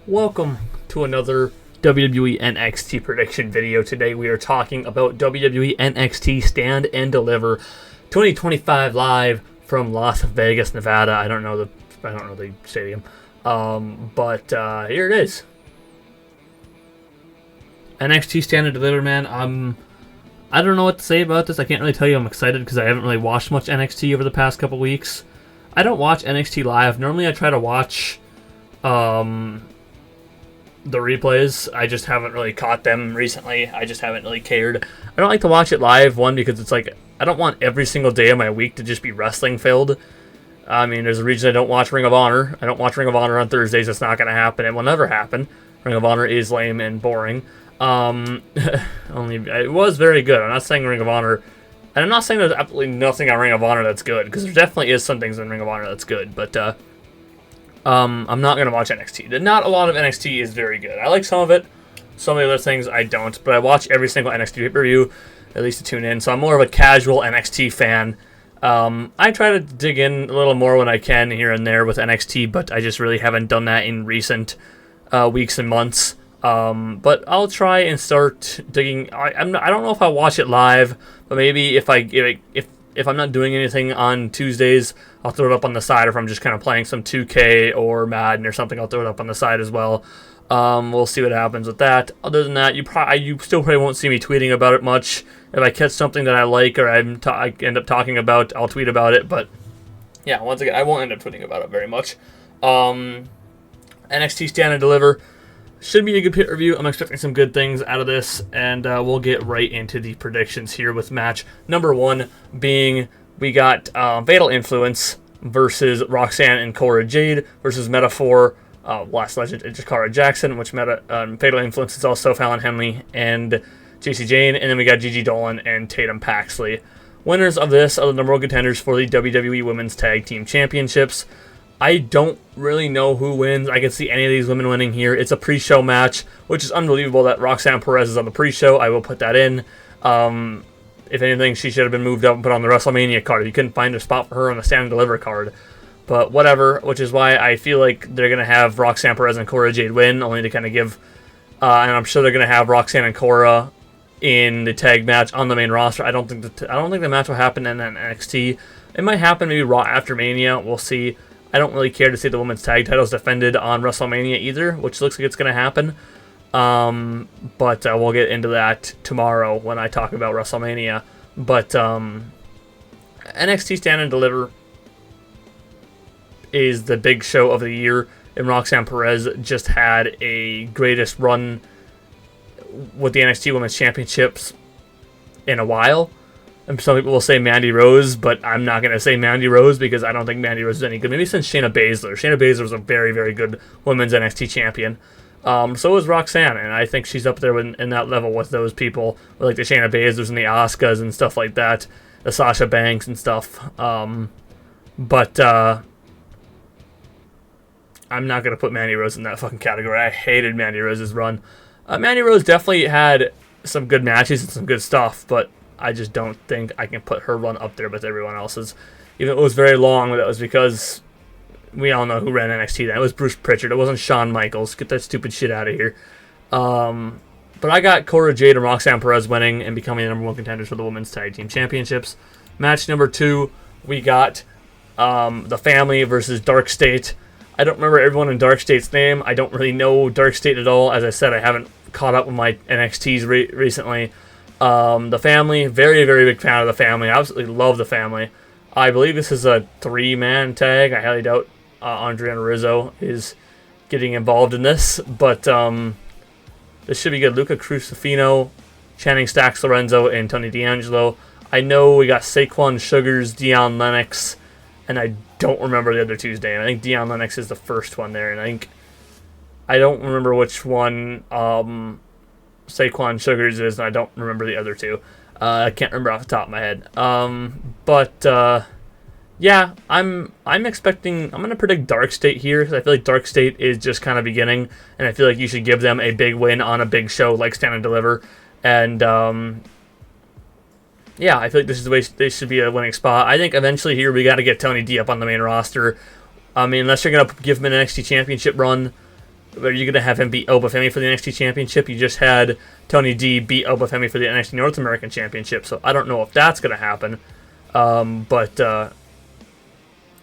Welcome to another WWE NXT prediction video. Today we are talking about WWE NXT Stand and Deliver 2025 live from Las Vegas, Nevada. I don't know the stadium, but here it is. NXT Stand and Deliver, man. I don't know what to say about this. I can't really tell you I'm excited because I haven't really watched much NXT over the past couple weeks. I don't watch NXT live. Normally I try to watch the replays. I just haven't really caught them recently. I just haven't really cared. I don't like to watch it live, one, because it's like, I don't want every single day of my week to just be wrestling filled. I mean, there's a reason I don't watch Ring of Honor. I don't watch Ring of Honor on Thursdays. It's not going to happen. It will never happen. Ring of Honor is lame and boring. It was very good. I'm not saying Ring of Honor, and I'm not saying there's absolutely nothing on Ring of Honor that's good, because there definitely is some things in Ring of Honor that's good, but I'm not going to watch NXT. Not a lot of NXT is very good. I like some of it. Some of the other things I don't. But I watch every single NXT pay-per-view, at least to tune in. So I'm more of a casual NXT fan. I try to dig in a little more when I can here and there with NXT, but I just really haven't done that in recent weeks and months. But I'll try and start digging. I don't know if I'll watch it live, but maybe if I'm not doing anything on Tuesdays, I'll throw it up on the side. Or if I'm just kind of playing some 2K or Madden or something, I'll throw it up on the side as well. We'll see what happens with that. Other than that, you still probably won't see me tweeting about it much. If I catch something that I like or I end up talking about, I'll tweet about it. But yeah, once again, I won't end up tweeting about it very much. NXT Stand and Deliver should be a good pit review. I'm expecting some good things out of this, and we'll get right into the predictions here with match number one being we got Fatal Influence versus Roxanne and Cora Jade versus Metaphor, Last Legend, and Jakara Jackson, which Fatal Influence is also Fallon Henley and JC Jane, and then we got Gigi Dolan and Tatum Paxley. Winners of this are the number one contenders for the WWE Women's Tag Team Championships. I don't really know who wins. I can see any of these women winning here. It's a pre-show match, which is unbelievable that Roxanne Perez is on the pre-show. I will put that in. If anything, she should have been moved up and put on the WrestleMania card. You couldn't find a spot for her on the Stand and Deliver card. But whatever, which is why I feel like they're going to have Roxanne Perez and Cora Jade win, only to kind of give... and I'm sure they're going to have Roxanne and Cora in the tag match on the main roster. I don't think the match will happen in NXT. It might happen maybe Raw after Mania. We'll see. I don't really care to see the women's tag titles defended on WrestleMania either, which looks like it's going to happen. But we'll get into that tomorrow when I talk about WrestleMania. But NXT Stand and Deliver is the big show of the year, and Roxanne Perez just had a greatest run with the NXT Women's Championships in a while. And some people will say Mandy Rose, but I'm not going to say Mandy Rose because I don't think Mandy Rose is any good. Maybe since Shayna Baszler. Shayna Baszler is a very, very good women's NXT champion. So is Roxanne, and I think she's up there in that level with those people, with like the Shayna Baszlers and the Asukas and stuff like that, the Sasha Banks and stuff. But I'm not going to put Mandy Rose in that fucking category. I hated Mandy Rose's run. Mandy Rose definitely had some good matches and some good stuff, but I just don't think I can put her run up there with everyone else's. Even though it was very long, but that was because we all know who ran NXT then. It was Bruce Pritchard. It wasn't Shawn Michaels. Get that stupid shit out of here. But I got Cora Jade and Roxanne Perez winning and becoming the number one contenders for the Women's Tag Team Championships. Match number two, we got The Family versus Dark State. I don't remember everyone in Dark State's name. I don't really know Dark State at all. As I said, I haven't caught up with my NXTs recently. The Family, very, very big fan of The Family. I absolutely love The Family. I believe this is a 3-man tag. I highly doubt Andrea Rizzo is getting involved in this, but this should be good. Luca Crucifino, Channing Stacks Lorenzo, and Tony D'Angelo. I know we got Saquon Sugars, Deion Lennox, and I don't remember the other two's name. I think Deion Lennox is the first one there, and I don't remember which one Saquon Sugars is, and I don't remember the other two. I can't remember off the top of my head. Yeah, I'm expecting... I'm going to predict Dark State here, because I feel like Dark State is just kind of beginning, and I feel like you should give them a big win on a big show like Stand and Deliver. And, yeah, I feel like this is the way they should be a winning spot. I think eventually here we got to get Tony D up on the main roster. I mean, unless you're going to give him an NXT Championship run, Are you going to have him beat Obafemi for the NXT Championship? You just had Tony D beat Obafemi for the NXT North American Championship, so I don't know if that's going to happen.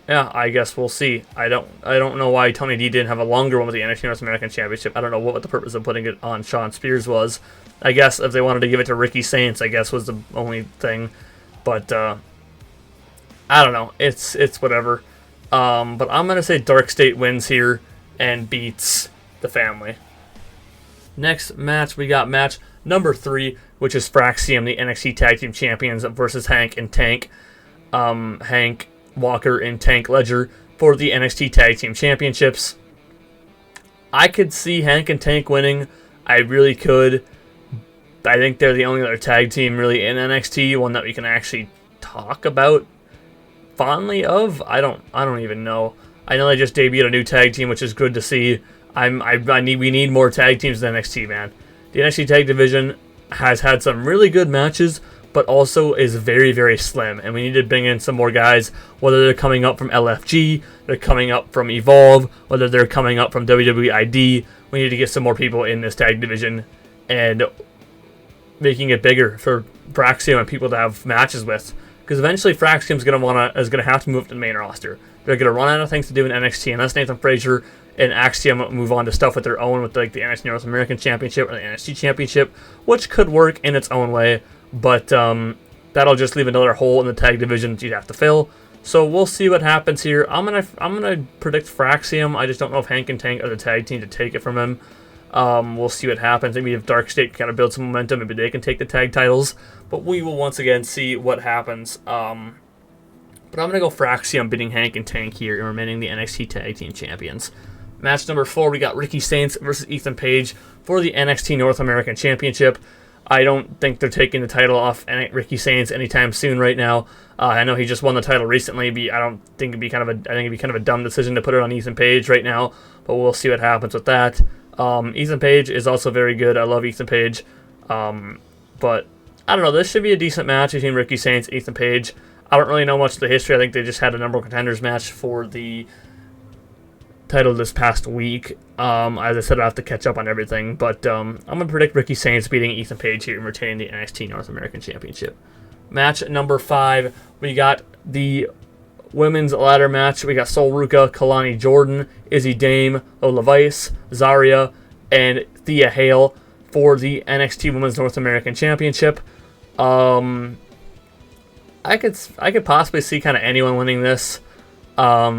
Yeah, I guess we'll see. I don't know why Tony D didn't have a longer one with the NXT North American Championship. I don't know what the purpose of putting it on Shawn Spears was. I guess if they wanted to give it to Ricky Saints, I guess was the only thing. But I don't know. It's whatever. But I'm gonna say Dark State wins here and beats the family. Next match, we got match number 3, which is Fraxium, the NXT Tag Team Champions, versus Hank and Tank. Hank Walker and Tank Ledger for the NXT Tag Team Championships. I could see Hank and Tank winning. I really could. I think they're the only other tag team really in NXT, one that we can actually talk about fondly of. I don't even know. I know they just debuted a new tag team, which is good to see. We need more tag teams in NXT, man. The NXT tag division has had some really good matches, but also is very, very slim, and we need to bring in some more guys, whether they're coming up from LFG, they're coming up from Evolve, whether they're coming up from WWE ID. We need to get some more people in this tag division and making it bigger for Fraxium and people to have matches with, because eventually Fraxium's gonna have to move to the main roster. They're gonna run out of things to do in NXT unless Nathan Frazier and Axiom move on to stuff with their own, with like the NXT North American Championship or the NXT Championship, which could work in its own way, but that'll just leave another hole in the tag division that you'd have to fill. So we'll see what happens here. I'm gonna predict Fraxium. I just don't know if Hank and Tank are the tag team to take it from him. We'll see what happens. Maybe if Dark State kind of builds some momentum, maybe they can take the tag titles. But we will once again see what happens. But I'm going to go Fraxium beating Hank and Tank here and remaining the NXT Tag Team Champions. Match number 4, we got Ricky Saints versus Ethan Page for the NXT North American Championship. I don't think they're taking the title off Ricky Saints anytime soon right now. I know he just won the title recently. I think it'd be kind of a dumb decision to put it on Ethan Page right now. But we'll see what happens with that. Ethan Page is also very good. I love Ethan Page. But I don't know. This should be a decent match between Ricky Saints and Ethan Page. I don't really know much of the history. I think they just had a number of contenders match for the title this past week. As I said, I have to catch up on everything. But I'm going to predict Ricky Saints beating Ethan Page here and retaining the NXT North American Championship. Match number 5, we got the women's ladder match. We got Sol Ruka, Kalani Jordan, Izzy Dame, Lola Vice, Zarya, and Thea Hale for the NXT Women's North American Championship. I could possibly see kind of anyone winning this. I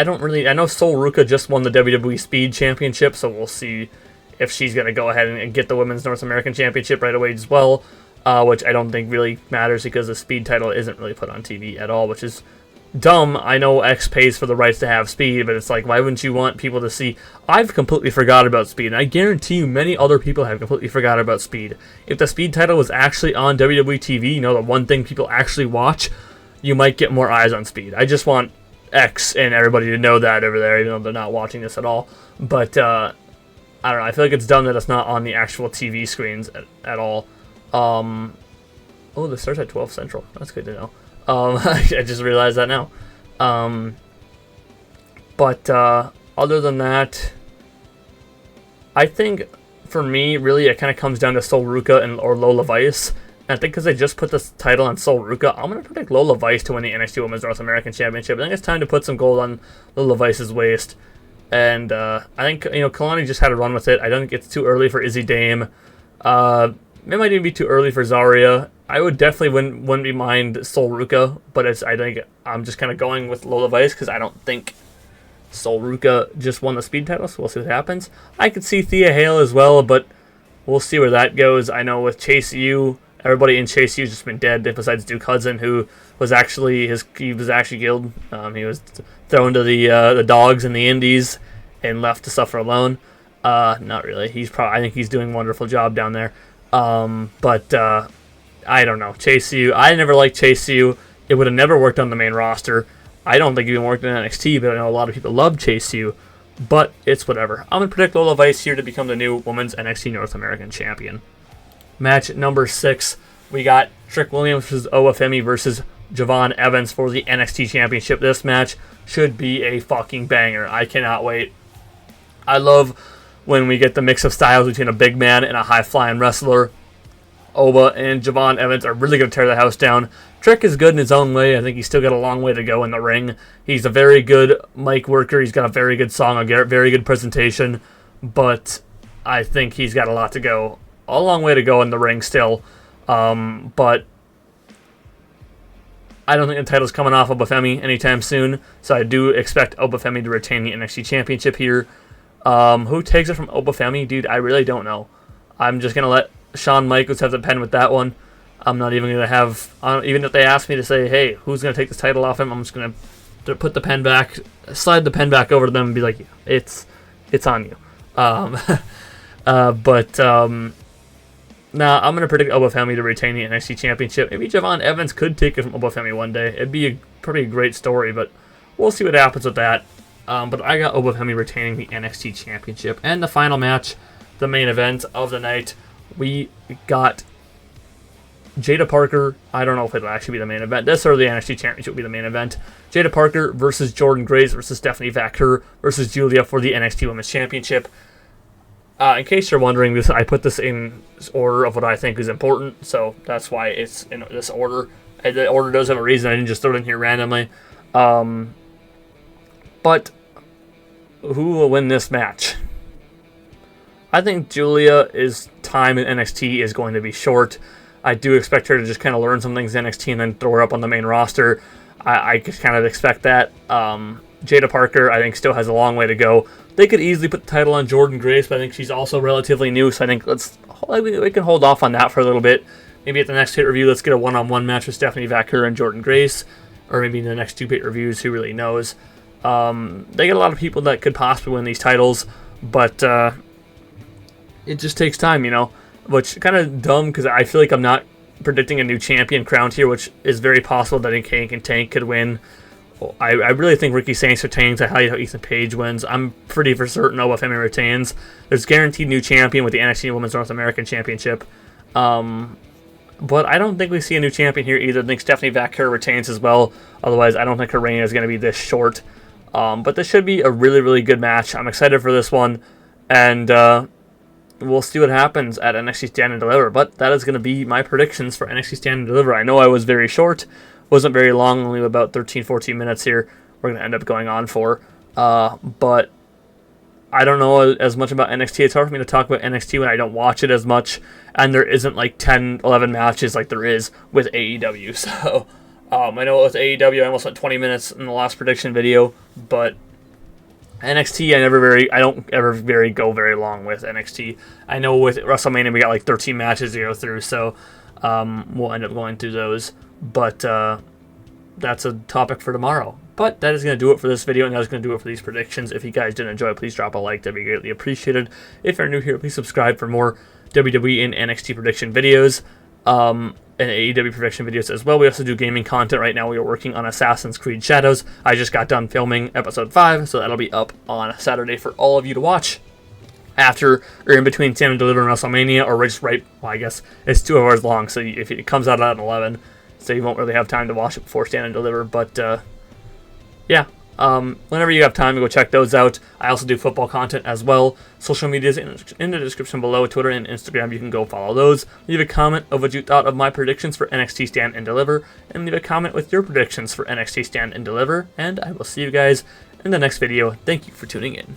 know Sol Ruka just won the WWE Speed Championship, so we'll see if she's going to go ahead and get the Women's North American Championship right away as well. Which I don't think really matters because the Speed title isn't really put on TV at all, which is dumb. I know X pays for the rights to have Speed, but it's like, why wouldn't you want people to see? I've completely forgot about Speed, and I guarantee you many other people have completely forgot about Speed. If the Speed title was actually on WWE TV, the one thing people actually watch, you might get more eyes on Speed. I just want X and everybody to know that over there, even though they're not watching this at all. But, I don't know, I feel like it's dumb that it's not on the actual TV screens at all. Oh, this starts at 12 Central. That's good to know. I just realized that now. But other than that, I think for me, really, it kind of comes down to Sol Ruka or Lola Vice. And I think because they just put this title on Sol Ruka, I'm going to predict Lola Vice to win the NXT Women's North American Championship. I think it's time to put some gold on Lola Vice's waist. And I think, Kalani just had a run with it. I don't think it's too early for Izzy Dame. It might even be too early for Zarya. I would definitely wouldn't be mind Sol Ruka, but I think I'm just kind of going with Lola Vice because I don't think Sol Ruka just won the Speed title, so we'll see what happens. I could see Thea Hale as well, but we'll see where that goes. I know with Chase U, everybody in Chase U's just been dead besides Duke Hudson, who was actually killed. He was thrown to the dogs in the Indies and left to suffer alone. Not really. I think he's doing a wonderful job down there. But I don't know. Chase U. I never liked Chase U. It would have never worked on the main roster. I don't think it even worked in NXT, but I know a lot of people love Chase U. But it's whatever. I'm going to predict Lola Vice here to become the new Women's NXT North American Champion. Match number 6. We got Trick Williams versus Owafemi versus Javon Evans for the NXT Championship. This match should be a fucking banger. I cannot wait. I love when we get the mix of styles between a big man and a high-flying wrestler. Oba and Javon Evans are really going to tear the house down. Trick is good in his own way. I think he's still got a long way to go in the ring. He's a very good mic worker. He's got a very good song, a very good presentation. But I think he's got a lot to go. A long way to go in the ring still. But I don't think the title's coming off Obafemi anytime soon. So I do expect Obafemi to retain the NXT Championship here. Who takes it from Obafemi? Dude, I really don't know. I'm just going to let Shawn Michaels have the pen with that one. I'm not even going to have... even if they ask me to say, hey, who's going to take this title off him, I'm just going to put the pen back, slide the pen back over to them and be like, it's on you. Nah, I'm going to predict Obafemi to retain the NXT Championship. Maybe Javon Evans could take it from Obafemi one day. It'd be a pretty great story, but we'll see what happens with that. But I got Obafemi retaining the NXT Championship. And the final match, the main event of the night, we got Jada Parker. I don't know if it'll actually be the main event. This or the NXT Championship will be the main event. Jada Parker versus Jordan Grace versus Stephanie Vaquer versus Julia for the NXT Women's Championship. In case you're wondering, I put this in order of what I think is important, so that's why it's in this order. The order does have a reason. I didn't just throw it in here randomly. But who will win this match? I think Julia's time in NXT is going to be short. I do expect her to just kind of learn some things in NXT and then throw her up on the main roster. I just kind of expect that. Jada Parker, I think, still has a long way to go. They could easily put the title on Jordan Grace, but I think she's also relatively new, so I think we can hold off on that for a little bit. Maybe at the next pay-per-view, let's get a one-on-one match with Stephanie Vaquer and Jordan Grace, or maybe in the next two pay-per-views, who really knows. They get a lot of people that could possibly win these titles, but it just takes time, which kind of dumb because I feel like I'm not predicting a new champion crowned here, which is very possible that Kane and Tank could win. I really think Ricky Saints retains. I highly hope Ethan Page wins. I'm pretty for certain Obafemi retains. There's guaranteed new champion with the NXT Women's North American Championship. But I don't think we see a new champion here either. I think Stephanie Vaquer retains as well. Otherwise, I don't think her reign is going to be this short. But this should be a really, really good match. I'm excited for this one. And we'll see what happens at NXT Stand and Deliver. But that is going to be my predictions for NXT Stand and Deliver. I know I was very short. Wasn't very long, only about 13, 14 minutes here. We're going to end up going on for. But I don't know as much about NXT. It's hard for me to talk about NXT when I don't watch it as much. And there isn't like 10, 11 matches like there is with AEW. So I know with AEW I almost went 20 minutes in the last prediction video. But NXT, I don't ever go very long with NXT. I know with WrestleMania we got like 13 matches to go through. So we'll end up going through those. But that's a topic for tomorrow. But that is going to do it for this video, and that is going to do it for these predictions. If you guys did enjoy, please drop a like. That'd be greatly appreciated. If you're new here, please subscribe for more WWE and NXT prediction videos and AEW prediction videos as well. We also do gaming content right now. We are working on Assassin's Creed Shadows. I just got done filming episode 5, so that'll be up on Saturday for all of you to watch. After or in between Stand and Deliver and WrestleMania, or just right, well, I guess it's 2 hours long, so if it comes out at 11, so you won't really have time to watch it before Stand and Deliver, but yeah, whenever you have time, go check those out. I also do football content as well. Social media is in the description below. Twitter and Instagram, you can go follow those. Leave a comment of what you thought of my predictions for NXT Stand and Deliver, and leave a comment with your predictions for NXT Stand and Deliver, and I will see you guys in the next video. Thank you for tuning in.